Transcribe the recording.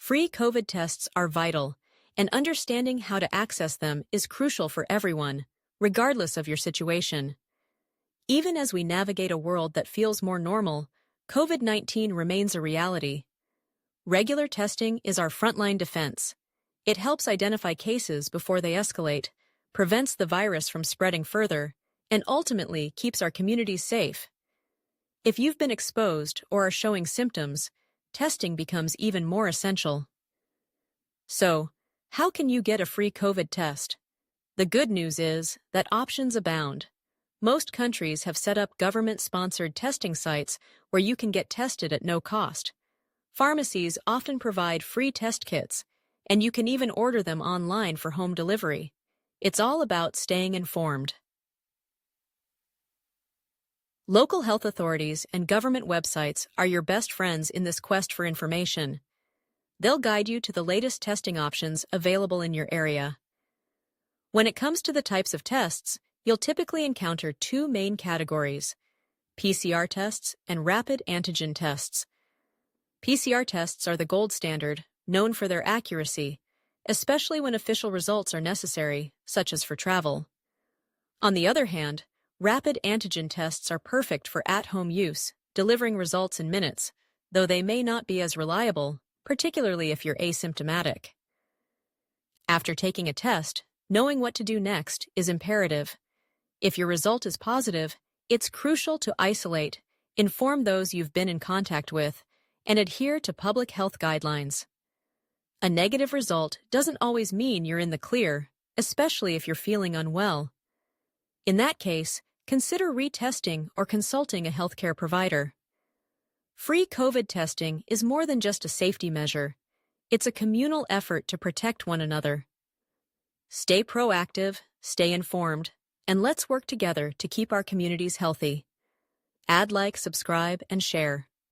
Free COVID tests are vital, and understanding how to access them is crucial for everyone, regardless of your situation. Even as we navigate a world that feels more normal, COVID-19 remains a reality. Regular testing is our frontline defense. It helps identify cases before they escalate, prevents the virus from spreading further, and ultimately keeps our communities safe. If you've been exposed or are showing symptoms, testing becomes even more essential. So, how can you get a free COVID test? The good news is that options abound. Most countries have set up government-sponsored testing sites where you can get tested at no cost. Pharmacies often provide free test kits, and you can even order them online for home delivery. It's all about staying informed. Local health authorities and government websites are your best friends in this quest for information. They'll guide you to the latest testing options available in your area. When it comes to the types of tests, you'll typically encounter two main categories: PCR tests and rapid antigen tests. PCR tests are the gold standard, known for their accuracy, especially when official results are necessary, such as for travel. On the other hand, rapid antigen tests are perfect for at-home use, delivering results in minutes, though they may not be as reliable, particularly if you're asymptomatic. After taking a test, knowing what to do next is imperative. If your result is positive, it's crucial to isolate, inform those you've been in contact with, and adhere to public health guidelines. A negative result doesn't always mean you're in the clear, especially if you're feeling unwell. In that case, consider retesting or consulting a healthcare provider. Free COVID testing is more than just a safety measure. It's a communal effort to protect one another. Stay proactive, stay informed, and let's work together to keep our communities healthy. Add, like, subscribe, and share.